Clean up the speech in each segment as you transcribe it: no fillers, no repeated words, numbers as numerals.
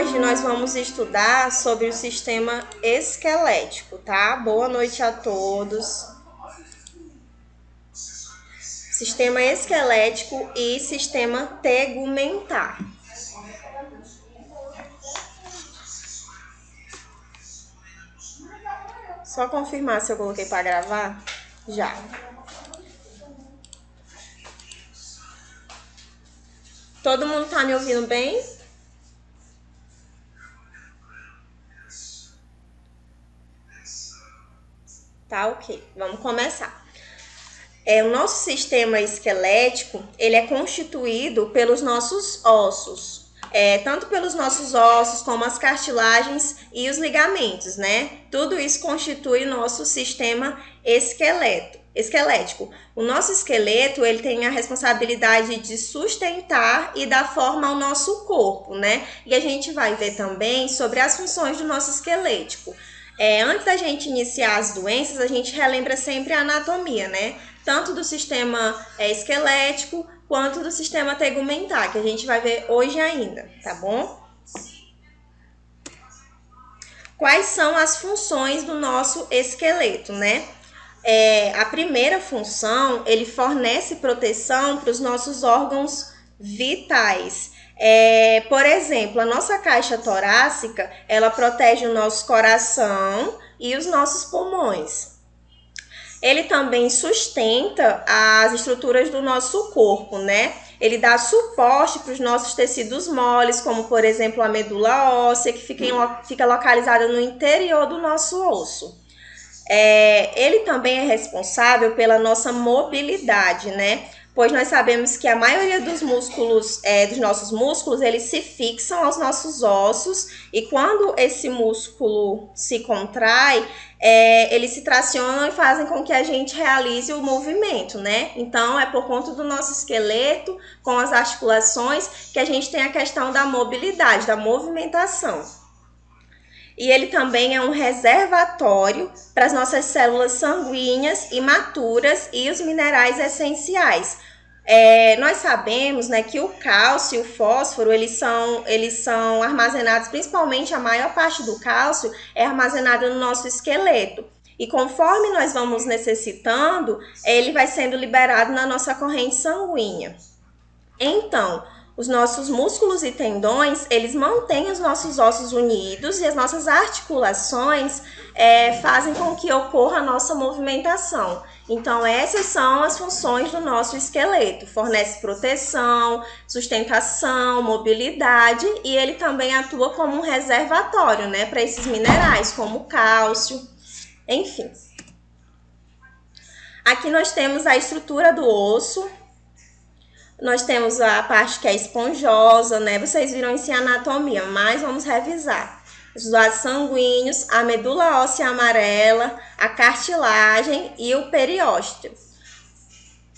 Hoje nós vamos estudar sobre o sistema esquelético, tá? Boa noite a todos. Sistema esquelético e sistema tegumentar. Só confirmar se eu coloquei para gravar? Já. Todo mundo tá me ouvindo bem? Tá, ok. Vamos começar. O nosso sistema esquelético, ele é constituído pelos nossos ossos. Tanto pelos nossos ossos, como as cartilagens e os ligamentos, né? Tudo isso constitui o nosso sistema esquelético. O nosso esqueleto, ele tem a responsabilidade de sustentar e dar forma ao nosso corpo, né? E a gente vai ver também sobre as funções do nosso esquelético. Antes da gente iniciar as doenças, a gente relembra sempre a anatomia, né? Tanto do sistema esquelético quanto do sistema tegumentar, que a gente vai ver hoje ainda, tá bom? Quais são as funções do nosso esqueleto, né? A primeira função, ele fornece proteção para os nossos órgãos vitais. Por exemplo, a nossa caixa torácica, ela protege o nosso coração e os nossos pulmões. Ele também sustenta as estruturas do nosso corpo, né? Ele dá suporte para os nossos tecidos moles, como, por exemplo, a medula óssea, que fica localizada no interior do nosso osso. Ele também é responsável pela nossa mobilidade, né? Pois nós sabemos que a maioria dos músculos, dos nossos músculos, eles se fixam aos nossos ossos, e quando esse músculo se contrai, eles se tracionam e fazem com que a gente realize o movimento, né? Então, é por conta do nosso esqueleto, com as articulações, que a gente tem a questão da mobilidade, da movimentação. E ele também é um reservatório para as nossas células sanguíneas imaturas e os minerais essenciais. Nós sabemos, né, que o cálcio e o fósforo, eles são armazenados, principalmente a maior parte do cálcio é armazenada no nosso esqueleto. E conforme nós vamos necessitando, ele vai sendo liberado na nossa corrente sanguínea. Então, os nossos músculos e tendões, eles mantêm os nossos ossos unidos, e as nossas articulações fazem com que ocorra a nossa movimentação. Então, essas são as funções do nosso esqueleto. Fornece proteção, sustentação, mobilidade, e ele também atua como um reservatório, né, para esses minerais, como o cálcio, enfim. Aqui nós temos a estrutura do osso. Nós temos a parte que é esponjosa, né? Vocês viram isso em anatomia, mas vamos revisar. Os vasos sanguíneos, a medula óssea amarela, a cartilagem e o periósteo.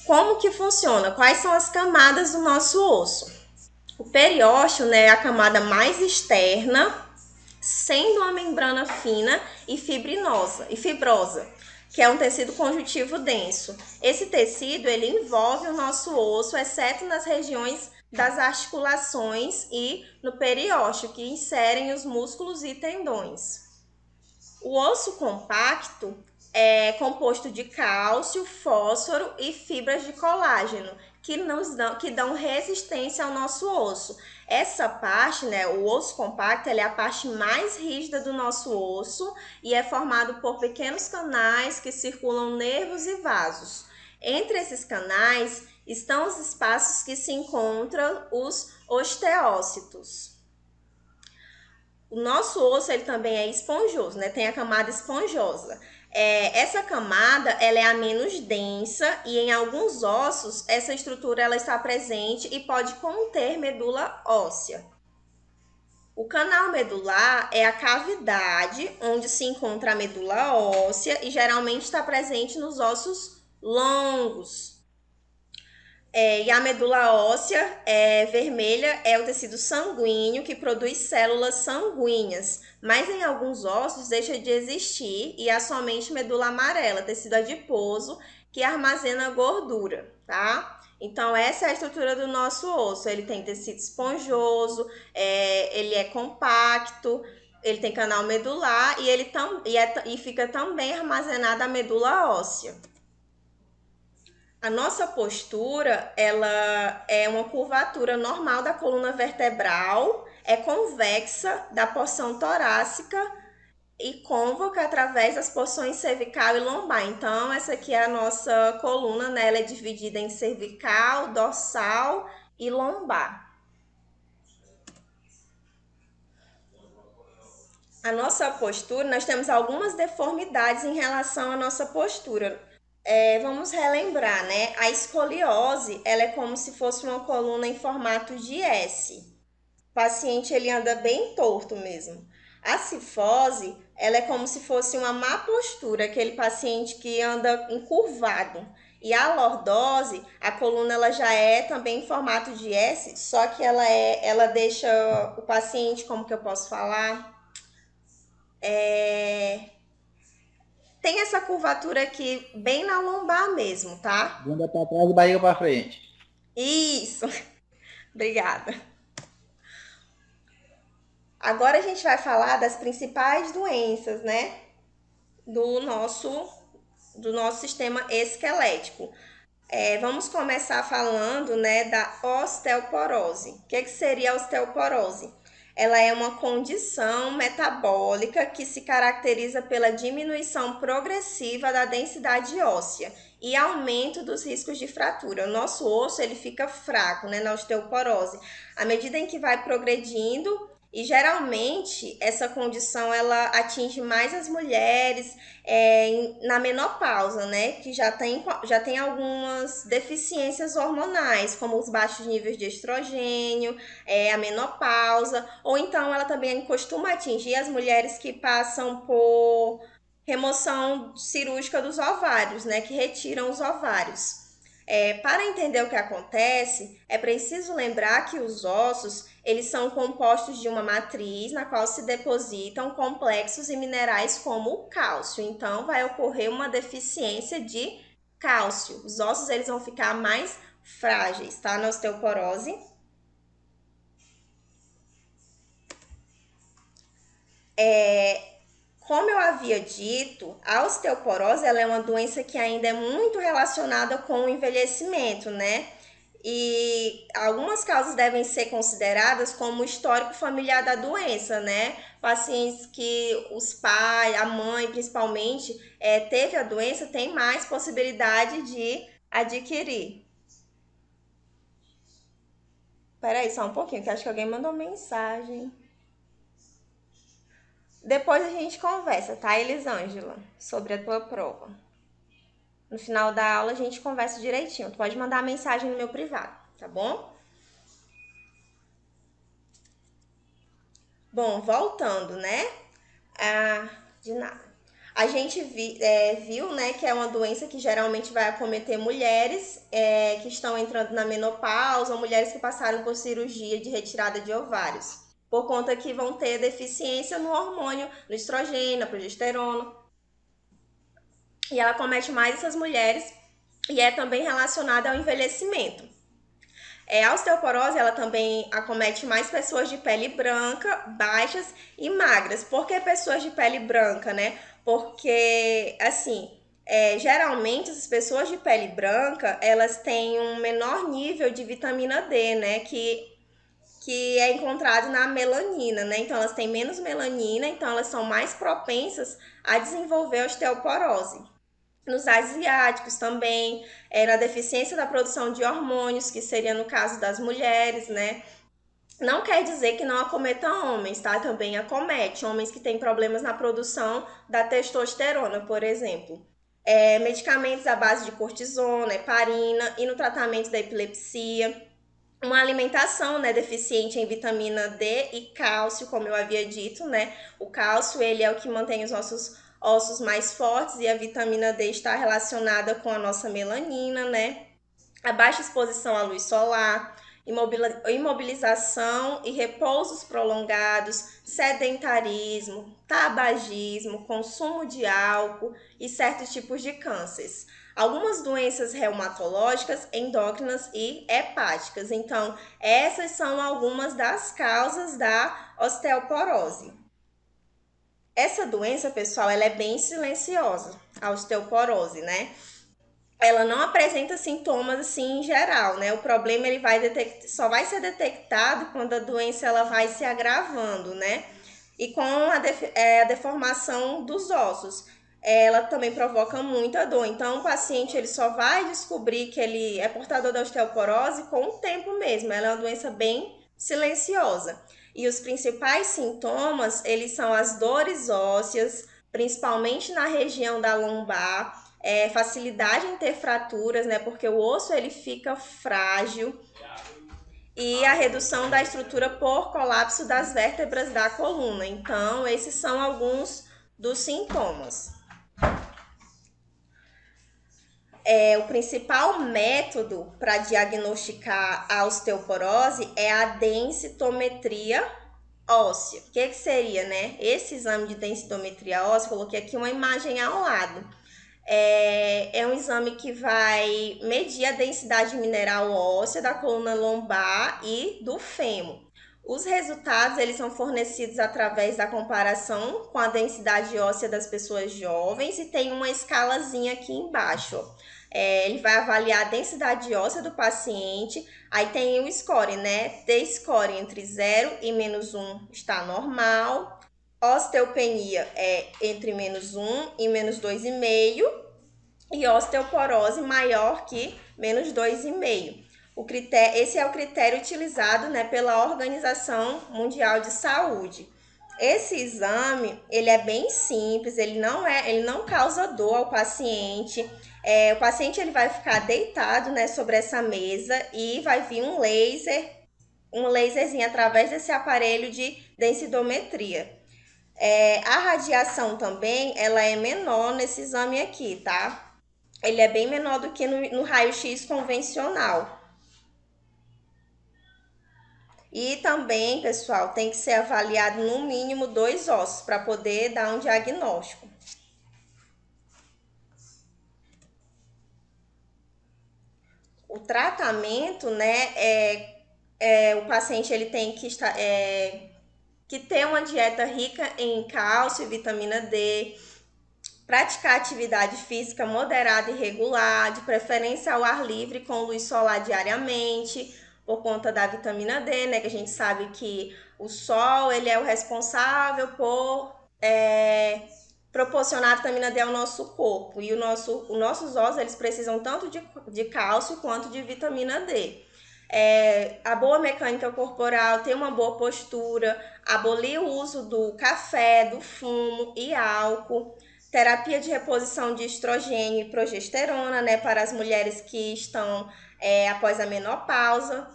Como que funciona? Quais são as camadas do nosso osso? O periósteo, né, é a camada mais externa, sendo uma membrana fina e fibrosa, que é um tecido conjuntivo denso. Esse tecido, ele envolve o nosso osso, exceto nas regiões das articulações e no periósteo, que inserem os músculos e tendões. O osso compacto é composto de cálcio, fósforo e fibras de colágeno, que dão resistência ao nosso osso. Essa parte, né, o osso compacto, é a parte mais rígida do nosso osso e é formado por pequenos canais que circulam nervos e vasos. Entre esses canais estão os espaços que se encontram os osteócitos. O nosso osso, ele também é esponjoso, né? Tem a camada esponjosa. Essa camada, ela é a menos densa, e em alguns ossos essa estrutura ela está presente e pode conter medula óssea. O canal medular é a cavidade onde se encontra a medula óssea e geralmente está presente nos ossos longos. E a medula óssea vermelha é o tecido sanguíneo que produz células sanguíneas, mas em alguns ossos deixa de existir e há somente medula amarela, tecido adiposo, que armazena gordura, tá? Então, essa é a estrutura do nosso osso. Ele tem tecido esponjoso, ele é compacto, ele tem canal medular e e fica também armazenada a medula óssea. A nossa postura, ela é uma curvatura normal da coluna vertebral, é convexa da porção torácica e côncava através das porções cervical e lombar. Então, essa aqui é a nossa coluna, né? Ela é dividida em cervical, dorsal e lombar. A nossa postura, nós temos algumas deformidades em relação à nossa postura. Vamos relembrar, né? A escoliose, ela é como se fosse uma coluna em formato de S. O paciente ele anda bem torto mesmo. A cifose, ela é como se fosse uma má postura, aquele paciente que anda encurvado. E a lordose, a coluna ela já é também em formato de S, só que ela deixa o paciente, como que eu posso falar? Tem essa curvatura aqui bem na lombar mesmo, tá? Bunda para trás e barriga para frente. Isso. Obrigada. Agora a gente vai falar das principais doenças, né, do nosso do nosso sistema esquelético. Vamos começar falando, né, da osteoporose. O que seria a osteoporose? Ela é uma condição metabólica que se caracteriza pela diminuição progressiva da densidade óssea e aumento dos riscos de fratura. O nosso osso ele fica fraco, né, na osteoporose, à medida em que vai progredindo. E geralmente essa condição ela atinge mais as mulheres na menopausa, né? Que já tem algumas deficiências hormonais, como os baixos níveis de estrogênio, a menopausa, ou então ela também costuma atingir as mulheres que passam por remoção cirúrgica dos ovários, né? Que retiram os ovários. Para entender o que acontece, é preciso lembrar que os ossos eles são compostos de uma matriz na qual se depositam complexos e minerais como o cálcio. Então, vai ocorrer uma deficiência de cálcio. Os ossos eles vão ficar mais frágeis, tá? Na osteoporose. Como eu havia dito, a osteoporose ela é uma doença que ainda é muito relacionada com o envelhecimento, né? E algumas causas devem ser consideradas como histórico familiar da doença, né? Pacientes que os pais, a mãe principalmente, teve a doença, tem mais possibilidade de adquirir. Peraí, só um pouquinho, que acho que alguém mandou mensagem. Depois a gente conversa, tá, Elisângela? Sobre a tua prova. No final da aula a gente conversa direitinho. Tu pode mandar mensagem no meu privado, tá bom? Bom, voltando, né? De nada. A gente viu, né, que é uma doença que geralmente vai acometer mulheres que estão entrando na menopausa ou mulheres que passaram por cirurgia de retirada de ovários. Por conta que vão ter deficiência no hormônio, no estrogênio, na progesterona. E ela comete mais essas mulheres e é também relacionada ao envelhecimento. A osteoporose ela também acomete mais pessoas de pele branca, baixas e magras. Por que pessoas de pele branca, né? Porque, assim, geralmente as pessoas de pele branca, elas têm um menor nível de vitamina D, né? Que é encontrado na melanina, né? Então elas têm menos melanina, então elas são mais propensas a desenvolver osteoporose. Nos asiáticos também, na deficiência da produção de hormônios, que seria no caso das mulheres, né? Não quer dizer que não acometa homens, tá? Também acomete homens que têm problemas na produção da testosterona, por exemplo. Medicamentos à base de cortisona, heparina e no tratamento da epilepsia. Uma alimentação, né, deficiente em vitamina D e cálcio, como eu havia dito, né? O cálcio, ele é o que mantém os nossos ossos mais fortes e a vitamina D está relacionada com a nossa melanina, né? A baixa exposição à luz solar, imobilização e repousos prolongados, sedentarismo, tabagismo, consumo de álcool e certos tipos de cânceres. algumas doenças reumatológicas, endócrinas e hepáticas. Então, essas são algumas das causas da osteoporose. Essa doença, pessoal, ela é bem silenciosa, a osteoporose, né? Ela não apresenta sintomas assim em geral, né? O problema ele só vai ser detectado quando a doença ela vai se agravando, né? E com a deformação dos ossos. Ela também provoca muita dor. Então, o paciente ele só vai descobrir que ele é portador da osteoporose com o tempo mesmo. Ela é uma doença bem silenciosa. E os principais sintomas, eles são as dores ósseas, principalmente na região da lombar, facilidade em ter fraturas, né? Porque o osso ele fica frágil e a redução da estrutura por colapso das vértebras da coluna. Então, esses são alguns dos sintomas. O principal método para diagnosticar a osteoporose é a densitometria óssea. O que seria, né? Esse exame de densitometria óssea, coloquei aqui uma imagem ao lado. É um exame que vai medir a densidade mineral óssea da coluna lombar e do fêmur. Os resultados eles são fornecidos através da comparação com a densidade óssea das pessoas jovens e tem uma escalazinha aqui embaixo. Ele vai avaliar a densidade óssea do paciente, aí tem o score, né? T-score entre 0 e -1 está normal, osteopenia é entre -1 e -2,5 e osteoporose maior que -2,5. Esse é o critério utilizado, né, pela Organização Mundial de Saúde. Esse exame ele é bem simples, ele não causa dor ao paciente. O paciente ele vai ficar deitado, né, sobre essa mesa e vai vir um laserzinho através desse aparelho de densitometria. A radiação também, ela é menor nesse exame aqui, tá? Ele é bem menor do que no raio-x convencional. E também, pessoal, tem que ser avaliado no mínimo 2 ossos para poder dar um diagnóstico. O tratamento, né, o paciente ele tem que ter uma dieta rica em cálcio e vitamina D, praticar atividade física moderada e regular, de preferência ao ar livre com luz solar diariamente, por conta da vitamina D, né? Que a gente sabe que o sol ele é o responsável por proporcionar a vitamina D ao nosso corpo. E os nossos ossos eles precisam tanto de cálcio quanto de vitamina D. A boa mecânica corporal, ter uma boa postura, abolir o uso do café, do fumo e álcool, terapia de reposição de estrogênio e progesterona, né, para as mulheres que estão após a menopausa,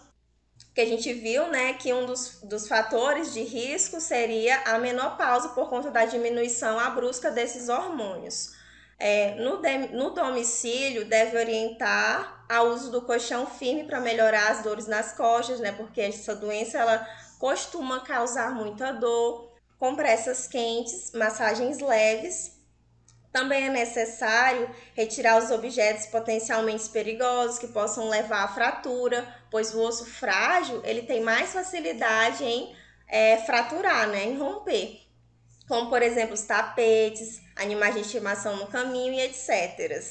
que a gente viu, né, que um dos fatores de risco seria a menopausa por conta da diminuição brusca desses hormônios. No domicílio, deve orientar ao uso do colchão firme para melhorar as dores nas costas, né, porque essa doença ela costuma causar muita dor, compressas quentes, massagens leves. Também é necessário retirar os objetos potencialmente perigosos que possam levar à fratura, pois o osso frágil ele tem mais facilidade em fraturar, né, em romper, como por exemplo os tapetes, animais de estimação no caminho e etc.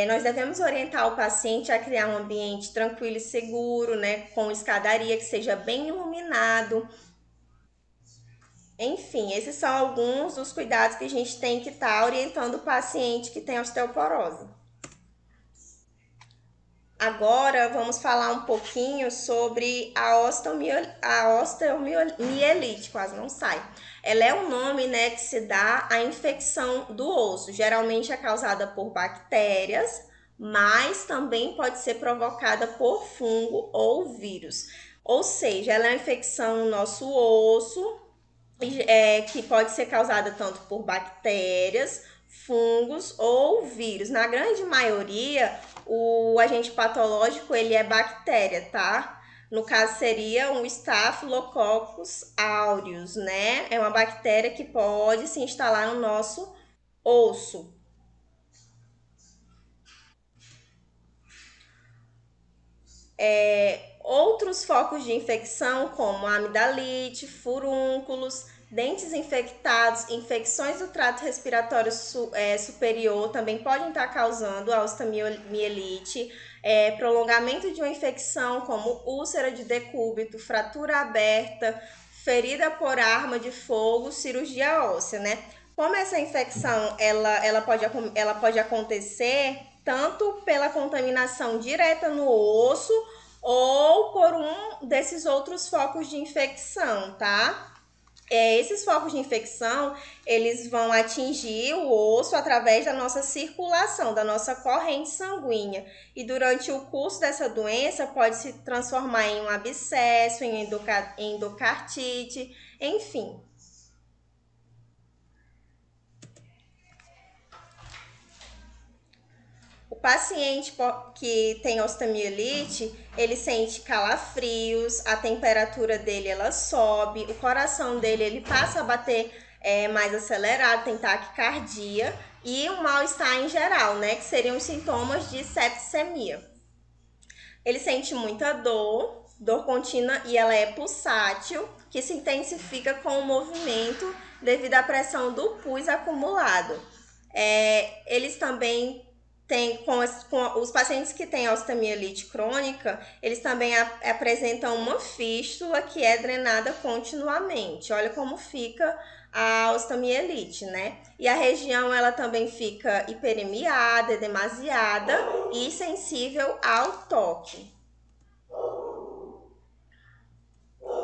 Nós devemos orientar o paciente a criar um ambiente tranquilo e seguro, né, com escadaria que seja bem iluminado. Enfim, esses são alguns dos cuidados que a gente tem que estar orientando o paciente que tem osteoporose. Agora vamos falar um pouquinho sobre a osteomielite, quase não sai. Ela é um nome, né, que se dá à infecção do osso. Geralmente é causada por bactérias, mas também pode ser provocada por fungo ou vírus. Ou seja, ela é uma infecção no nosso osso, que pode ser causada tanto por bactérias, fungos ou vírus. Na grande maioria, o agente patológico ele é bactéria, tá? No caso seria um Staphylococcus aureus, né? É uma bactéria que pode se instalar no nosso osso. Outros focos de infecção, como amidalite, furúnculos, dentes infectados, infecções do trato respiratório superior também podem estar causando a osteomielite, prolongamento de uma infecção, como úlcera de decúbito, fratura aberta, ferida por arma de fogo, cirurgia óssea, né? Como essa infecção ela pode acontecer tanto pela contaminação direta no osso ou por um desses outros focos de infecção, tá? Esses focos de infecção, eles vão atingir o osso através da nossa circulação, da nossa corrente sanguínea. E durante o curso dessa doença, pode se transformar em um abscesso, em endocartite, enfim. O paciente que tem osteomielite, ele sente calafrios, a temperatura dele ela sobe, o coração dele ele passa a bater mais acelerado, tem taquicardia e um mal-estar em geral, né? Que seriam os sintomas de septicemia. Ele sente muita dor contínua e ela é pulsátil, que se intensifica com o movimento devido à pressão do pus acumulado. Eles também com os pacientes que têm osteomielite crônica, eles também apresentam uma fístula que é drenada continuamente. Olha como fica a osteomielite, né? E a região ela também fica hiperemiada, demasiada e sensível ao toque.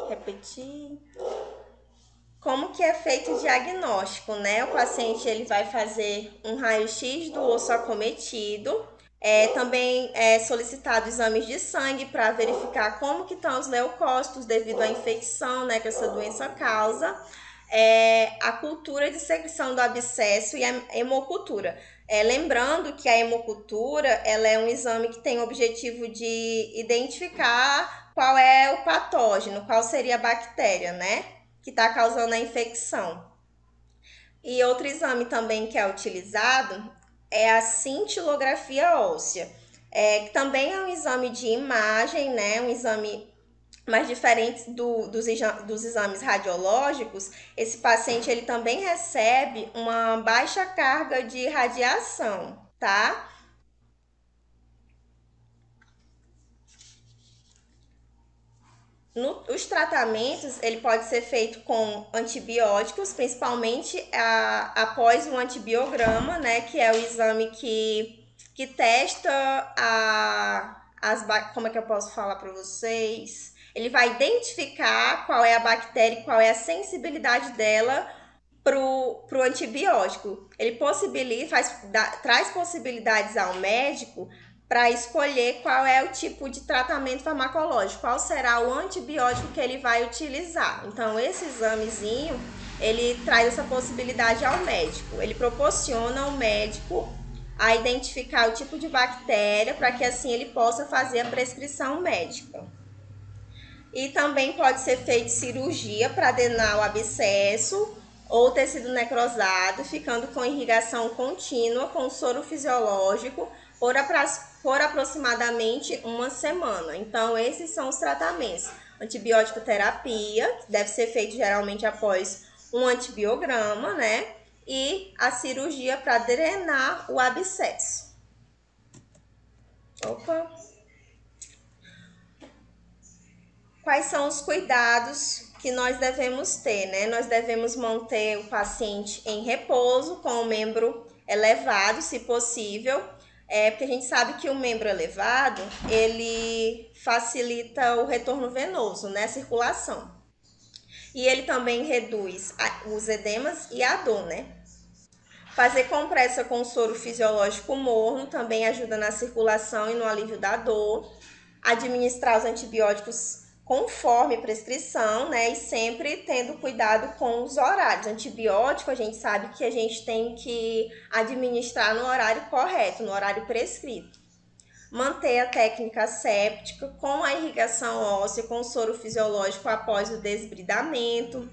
Repetir. Como que é feito o diagnóstico, né? O paciente ele vai fazer um raio-x do osso acometido. Também é solicitado exames de sangue para verificar como que estão os leucócitos devido à infecção, né, que essa doença causa. A cultura de secreção do abscesso e a hemocultura. Lembrando que a hemocultura ela é um exame que tem o objetivo de identificar qual é o patógeno, qual seria a bactéria, né? Que está causando a infecção. E outro exame também que é utilizado é a cintilografia óssea, que também é um exame de imagem, né? Um exame mais diferente dos exames radiológicos. Esse paciente ele também recebe uma baixa carga de radiação, tá? Os tratamentos, ele pode ser feito com antibióticos, principalmente após um antibiograma, né, que é o exame que testa como é que eu posso falar para vocês? Ele vai identificar qual é a bactéria e qual é a sensibilidade dela pro antibiótico. Ele traz possibilidades ao médico para escolher qual é o tipo de tratamento farmacológico, qual será o antibiótico que ele vai utilizar. Então, esse examezinho, ele traz essa possibilidade ao médico. Ele proporciona ao médico a identificar o tipo de bactéria para que assim ele possa fazer a prescrição médica. E também pode ser feita cirurgia para drenar o abscesso ou tecido necrosado, ficando com irrigação contínua com soro fisiológico por aproximadamente uma semana. Então, esses são os tratamentos. Antibiótico terapia, que deve ser feito geralmente após um antibiograma, né? E a cirurgia para drenar o abscesso. Quais são os cuidados que nós devemos ter, né? Nós devemos manter o paciente em repouso com o membro elevado, se possível, porque a gente sabe que o membro elevado, ele facilita o retorno venoso, né? A circulação. E ele também reduz os edemas e a dor, né? Fazer compressa com soro fisiológico morno também ajuda na circulação e no alívio da dor. Administrar os antibióticos conforme prescrição, né? E sempre tendo cuidado com os horários. Antibiótico, a gente sabe que a gente tem que administrar no horário correto, no horário prescrito. Manter a técnica séptica com a irrigação óssea com soro fisiológico após o desbridamento.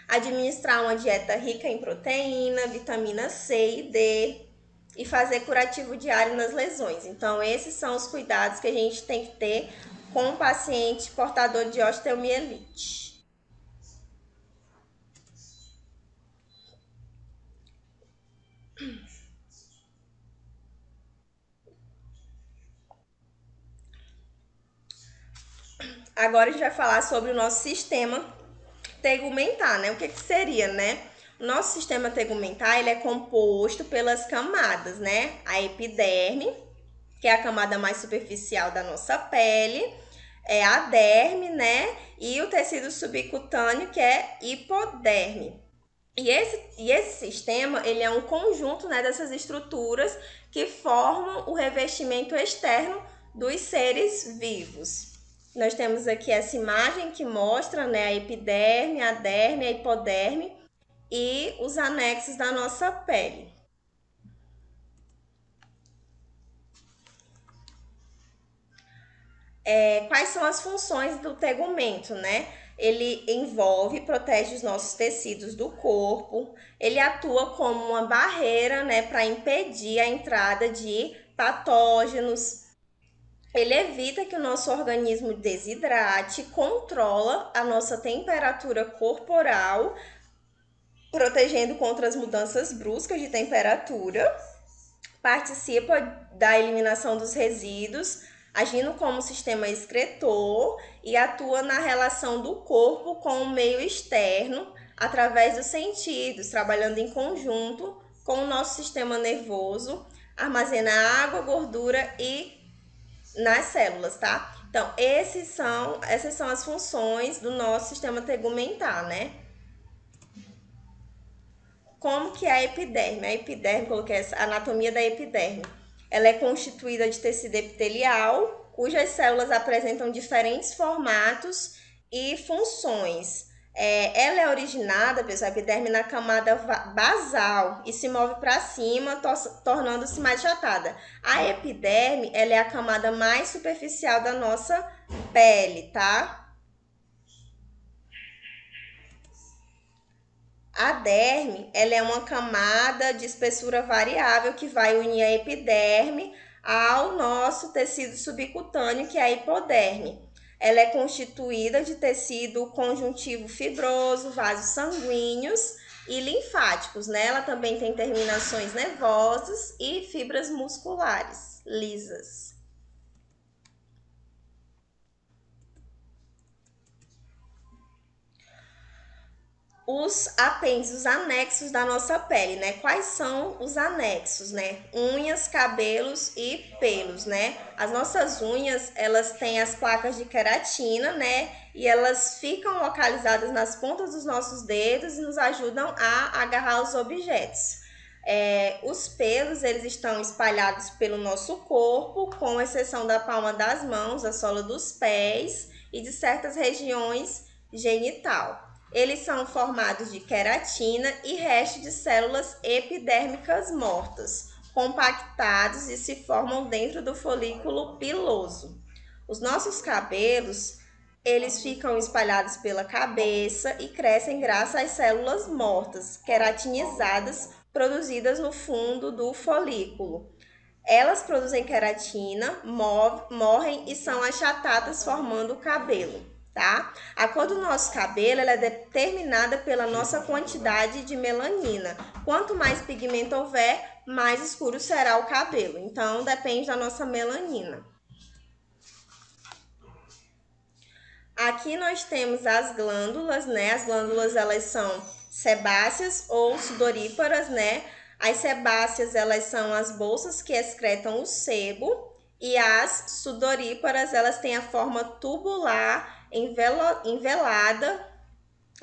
Administrar uma dieta rica em proteína, vitamina C e D. e fazer curativo diário nas lesões. Então, esses são os cuidados que a gente tem que ter com o paciente portador de osteomielite. Agora a gente vai falar sobre o nosso sistema tegumentar, né? O que seria, né? O nosso sistema tegumentar, ele é composto pelas camadas, né? A epiderme, que é a camada mais superficial da nossa pele, é a derme, né? E o tecido subcutâneo, que é hipoderme. E esse sistema, ele é um conjunto, né, dessas estruturas que formam o revestimento externo dos seres vivos. Nós temos aqui essa imagem que mostra, né, a epiderme, a derme, a hipoderme e os anexos da nossa pele. Quais são as funções do tegumento, né? Ele envolve, protege os nossos tecidos do corpo, ele atua como uma barreira, né, para impedir a entrada de patógenos, ele evita que o nosso organismo desidrate, controla a nossa temperatura corporal, protegendo contra as mudanças bruscas de temperatura, participa da eliminação dos resíduos, agindo como sistema excretor e atua na relação do corpo com o meio externo através dos sentidos, trabalhando em conjunto com o nosso sistema nervoso, armazena água, gordura e nas células, tá? Então, essas são as funções do nosso sistema tegumentar, né? Como que é a epiderme? A epiderme, coloquei essa anatomia da epiderme. Ela é constituída de tecido epitelial, cujas células apresentam diferentes formatos e funções. Ela é originada, pessoal, a epiderme na camada basal e se move para cima, tornando-se mais achatada. A epiderme, ela é a camada mais superficial da nossa pele, tá? A derme, ela é uma camada de espessura variável que vai unir a epiderme ao nosso tecido subcutâneo, que é a hipoderme. Ela é constituída de tecido conjuntivo fibroso, vasos sanguíneos e linfáticos, né? Ela também tem terminações nervosas e fibras musculares lisas. Os apêndices, os anexos da nossa pele, né? Quais são os anexos, né? Unhas, cabelos e pelos, né? As nossas unhas, elas têm as placas de queratina, né? E elas ficam localizadas nas pontas dos nossos dedos e nos ajudam a agarrar os objetos. Os pelos, eles estão espalhados pelo nosso corpo, com exceção da palma das mãos, da sola dos pés e de certas regiões genital. Eles são formados de queratina e resto de células epidérmicas mortas, compactados e se formam dentro do folículo piloso. Os nossos cabelos, eles ficam espalhados pela cabeça e crescem graças às células mortas, queratinizadas, produzidas no fundo do folículo. Elas produzem queratina, morrem e são achatadas formando o cabelo. Tá? A cor do nosso cabelo ela é determinada pela nossa quantidade de melanina. Quanto mais pigmento houver, mais escuro será o cabelo. Então, depende da nossa melanina. Aqui nós temos as glândulas, né? As glândulas, elas são sebáceas ou sudoríparas, né? As sebáceas, elas são as bolsas que excretam o sebo. E as sudoríparas, elas têm a forma tubular,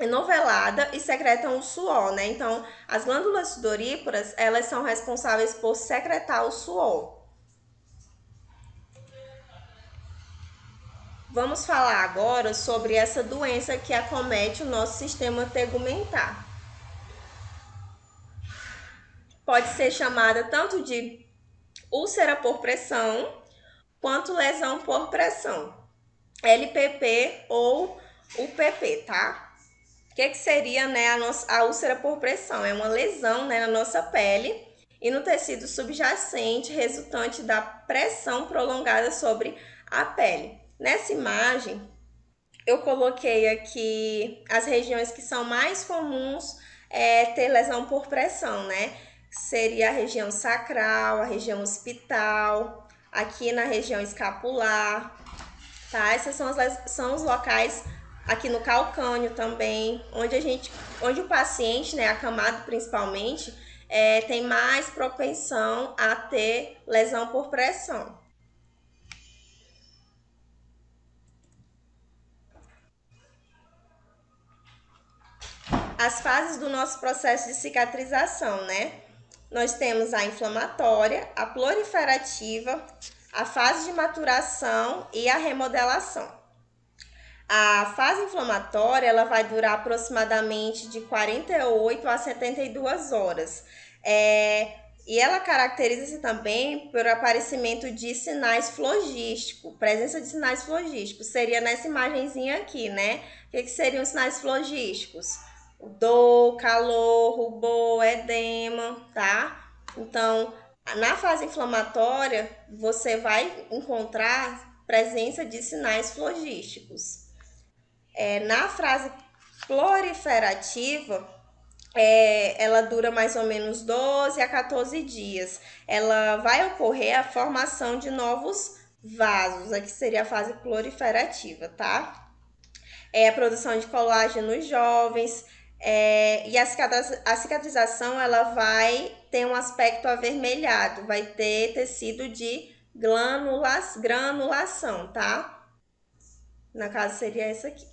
enovelada e secretam o suor, né? Então, as glândulas sudoríparas, elas são responsáveis por secretar o suor. Vamos falar agora sobre essa doença que acomete o nosso sistema tegumentar. Pode ser chamada tanto de úlcera por pressão, quanto lesão por pressão. LPP ou UPP, tá? O que seria, né, a úlcera por pressão? É uma lesão, né, na nossa pele e no tecido subjacente, resultante da pressão prolongada sobre a pele. Nessa imagem, eu coloquei aqui as regiões que são mais comuns ter lesão por pressão, né? Seria a região sacral, a região occipital, aqui na região escapular, tá? Esses são os locais aqui no calcâneo também, onde o paciente, né, acamado principalmente, tem mais propensão a ter lesão por pressão. As fases do nosso processo de cicatrização, né? Nós temos a inflamatória, a proliferativa, a fase de maturação e a remodelação. A fase inflamatória ela vai durar aproximadamente de 48 a 72 horas. E ela caracteriza-se também por aparecimento de sinais flogísticos, presença de sinais flogísticos. Seria nessa imagenzinha aqui, né? O que seriam os sinais flogísticos? Dor, calor, rubor, edema, tá? Então, na fase inflamatória, você vai encontrar presença de sinais flogísticos. Na fase proliferativa, ela dura mais ou menos 12 a 14 dias. Ela vai ocorrer a formação de novos vasos, aqui seria a fase proliferativa, tá? A produção de colágeno nos jovens, e a cicatrização ela vai ter um aspecto avermelhado, vai ter tecido de granulação, tá? No caso seria essa aqui.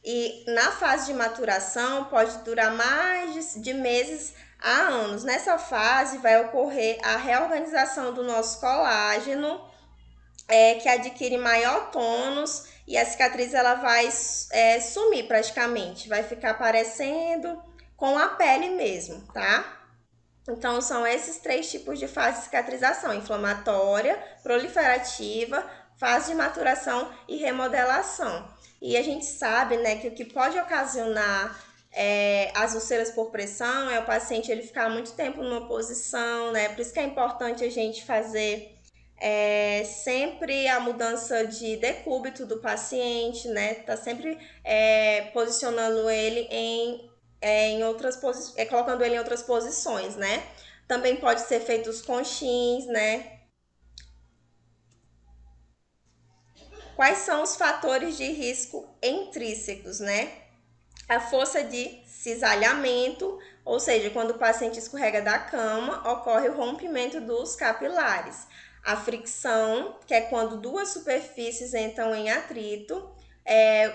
E na fase de maturação pode durar mais de meses a anos. Nessa fase vai ocorrer a reorganização do nosso colágeno, que adquire maior tônus e a cicatriz ela vai sumir praticamente, vai ficar aparecendo com a pele mesmo, tá? Então são esses 3 tipos de fase de cicatrização: inflamatória, proliferativa, fase de maturação e remodelação. E a gente sabe, né, que o que pode ocasionar as úlceras por pressão é o paciente ele ficar muito tempo numa posição, né? Por isso que é importante a gente fazer sempre a mudança de decúbito do paciente, né? Tá sempre posicionando ele colocando ele em outras posições, né? Também pode ser feito os conchins, né? Quais são os fatores de risco intrínsecos, né? A força de cisalhamento, ou seja, quando o paciente escorrega da cama, ocorre o rompimento dos capilares. A fricção, que é quando duas superfícies entram em atrito,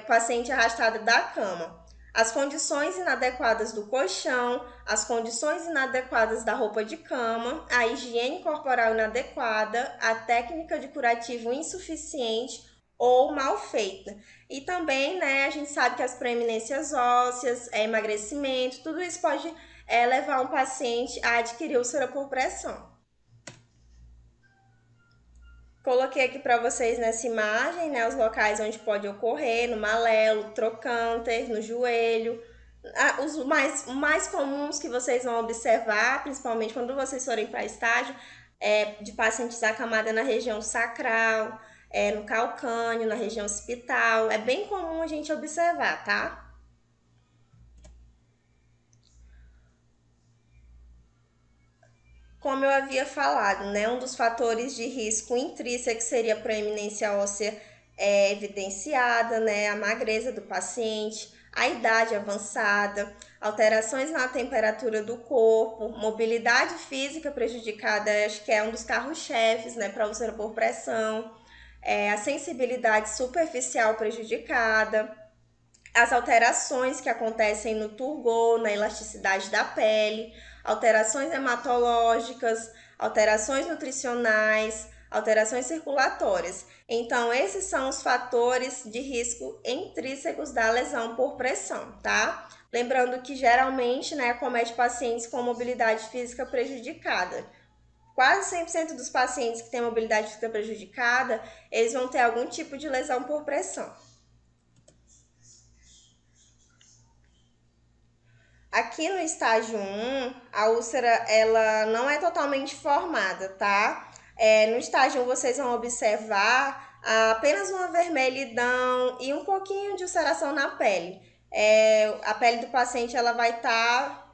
o paciente arrastado da cama. As condições inadequadas do colchão, as condições inadequadas da roupa de cama, a higiene corporal inadequada, a técnica de curativo insuficiente ou mal feita. E também, né, a gente sabe que as preeminências ósseas, emagrecimento, tudo isso pode levar um paciente a adquirir úlcera por pressão. Coloquei aqui para vocês nessa imagem, né, os locais onde pode ocorrer: no malelo, trocânter, no joelho. Os mais comuns que vocês vão observar, principalmente quando vocês forem para estágio, de pacientes acamados na região sacral, no calcâneo, na região occipital. É bem comum a gente observar, tá? Como eu havia falado, né, um dos fatores de risco intrínseco seria a proeminência óssea evidenciada, né, a magreza do paciente, a idade avançada, alterações na temperatura do corpo, mobilidade física prejudicada, acho que é um dos carros-chefes, né, para úlcera por pressão, a sensibilidade superficial prejudicada, as alterações que acontecem no turgor, na elasticidade da pele, alterações hematológicas, alterações nutricionais, alterações circulatórias. Então, esses são os fatores de risco intrínsecos da lesão por pressão, tá? Lembrando que geralmente, né, acomete pacientes com mobilidade física prejudicada. Quase 100% dos pacientes que têm mobilidade física prejudicada, eles vão ter algum tipo de lesão por pressão. Aqui no estágio 1, a úlcera ela não é totalmente formada, tá? No estágio 1 vocês vão observar apenas uma vermelhidão e um pouquinho de ulceração na pele. A pele do paciente ela vai estar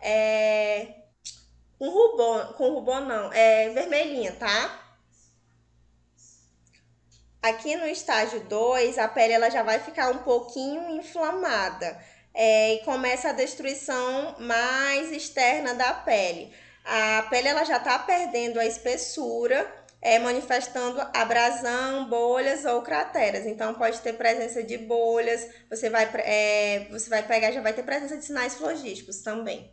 com rubor não, vermelhinha, tá? Aqui no estágio 2, a pele ela já vai ficar um pouquinho inflamada e começa a destruição mais externa da pele. A pele ela já está perdendo a espessura, manifestando abrasão, bolhas ou crateras. Então pode ter presença de bolhas, você vai pegar, já vai ter presença de sinais flogísticos também.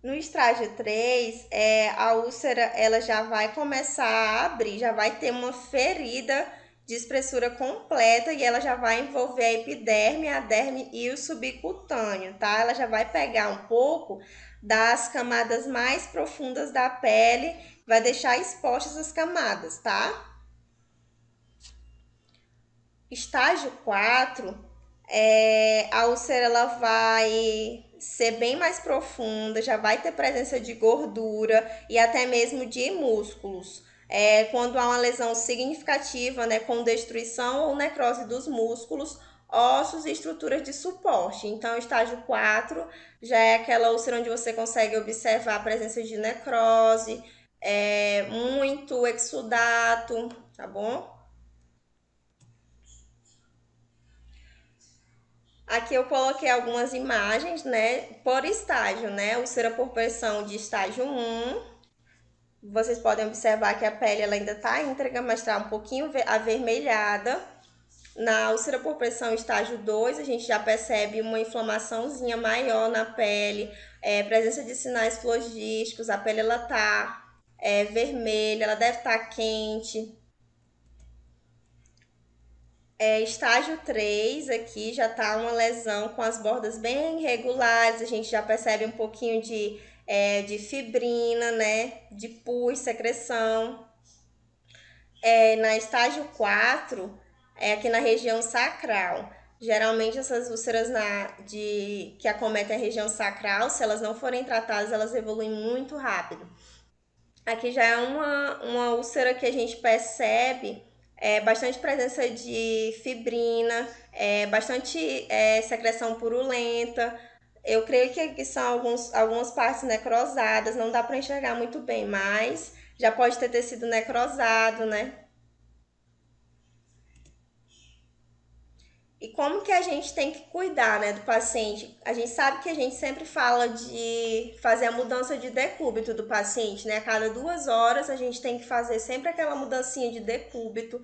No estágio 3, a úlcera ela já vai começar a abrir, já vai ter uma ferida de espessura completa e ela já vai envolver a epiderme, a derme e o subcutâneo, tá? Ela já vai pegar um pouco das camadas mais profundas da pele, vai deixar expostas as camadas, tá? Estágio 4, a úlcera ela vai ser bem mais profunda, já vai ter presença de gordura e até mesmo de músculos. Quando há uma lesão significativa, né, com destruição ou necrose dos músculos, ossos e estruturas de suporte. Então, o estágio 4 já é aquela úlcera onde você consegue observar a presença de necrose, muito exudato, tá bom? Aqui eu coloquei algumas imagens, né, por estágio, né? Úlcera por pressão de estágio 1. Vocês podem observar que a pele ela ainda está íntegra, mas está um pouquinho avermelhada. Na úlcera por pressão estágio 2, a gente já percebe uma inflamaçãozinha maior na pele, presença de sinais flogísticos, a pele ela tá vermelha, ela deve estar quente. Estágio 3 aqui já tá uma lesão com as bordas bem irregulares, a gente já percebe um pouquinho de fibrina, né? De pus, secreção. Na estágio 4, aqui na região sacral. Geralmente essas úlceras que acometem a região sacral, se elas não forem tratadas, elas evoluem muito rápido. Aqui já é uma úlcera que a gente percebe bastante presença de fibrina, bastante secreção purulenta. Eu creio que aqui são algumas partes necrosadas, não dá para enxergar muito bem, mas já pode ter tecido necrosado, né? E como que a gente tem que cuidar, né, do paciente? A gente sabe que a gente sempre fala de fazer a mudança de decúbito do paciente, né? A cada 2 horas a gente tem que fazer sempre aquela mudancinha de decúbito.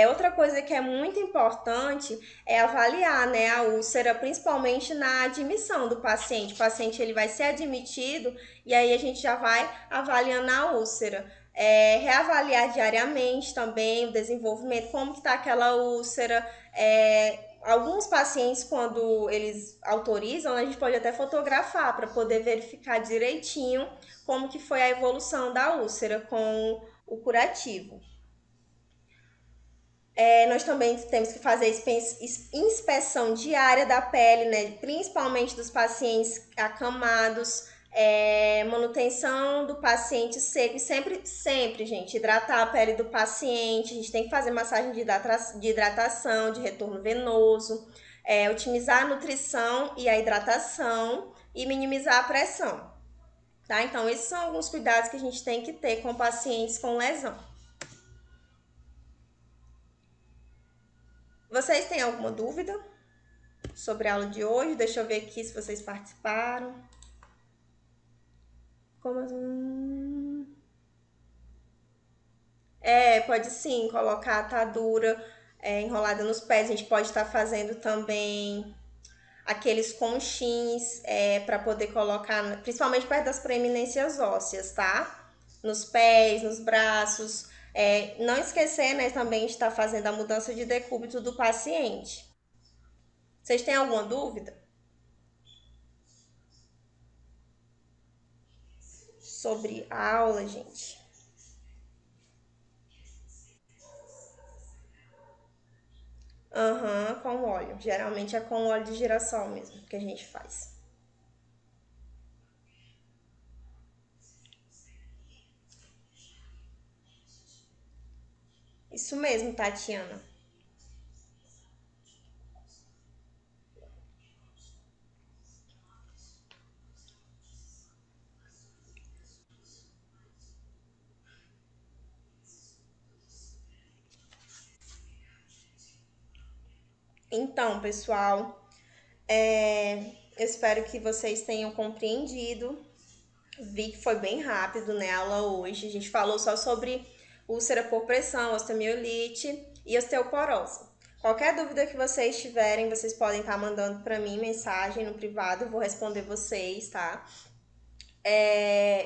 Outra coisa que é muito importante é avaliar, né, a úlcera, principalmente na admissão do paciente. O paciente ele vai ser admitido e aí a gente já vai avaliando a úlcera. Reavaliar diariamente também o desenvolvimento, como que está aquela úlcera, alguns pacientes, quando eles autorizam, a gente pode até fotografar para poder verificar direitinho como que foi a evolução da úlcera com o curativo. Nós também temos que fazer inspeção diária da pele, né? Principalmente dos pacientes acamados, manutenção do paciente seco e sempre, gente, hidratar a pele do paciente. A gente tem que fazer massagem de hidratação, de retorno venoso, otimizar a nutrição e a hidratação e minimizar a pressão, tá? Então, esses são alguns cuidados que a gente tem que ter com pacientes com lesão. Vocês têm alguma dúvida sobre a aula de hoje? Deixa eu ver aqui se vocês participaram. Como assim? Pode sim colocar a atadura enrolada nos pés. A gente pode estar fazendo também aqueles conchins para poder colocar, principalmente perto das proeminências ósseas, tá? Nos pés, nos braços. Não esquecer, né, também de estar fazendo a mudança de decúbito do paciente. Vocês têm alguma dúvida sobre a aula, gente? Aham, com óleo. Geralmente é com óleo de girassol mesmo que a gente faz. Isso mesmo, Tatiana. Então, pessoal, eu espero que vocês tenham compreendido. Vi que foi bem rápido, né, a aula hoje. A gente falou só sobre úlcera por pressão, osteomielite e osteoporose. Qualquer dúvida que vocês tiverem, vocês podem estar mandando para mim mensagem no privado, eu vou responder vocês, tá?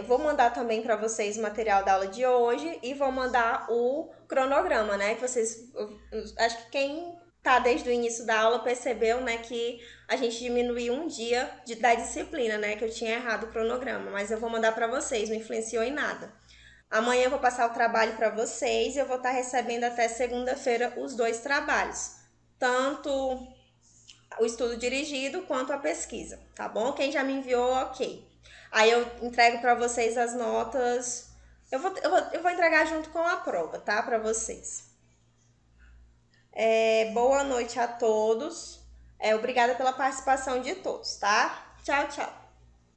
Vou mandar também para vocês o material da aula de hoje e vou mandar o cronograma, né? Que vocês, acho que quem tá desde o início da aula percebeu, né, que a gente diminuiu um dia da disciplina, né? Que eu tinha errado o cronograma, mas eu vou mandar para vocês, não influenciou em nada. Amanhã eu vou passar o trabalho para vocês e eu vou estar recebendo até segunda-feira os dois trabalhos, tanto o estudo dirigido quanto a pesquisa, tá bom? Quem já me enviou, ok. Aí eu entrego para vocês as notas. Eu vou entregar junto com a prova, tá? Para vocês. Boa noite a todos. Obrigada pela participação de todos, tá? Tchau, tchau.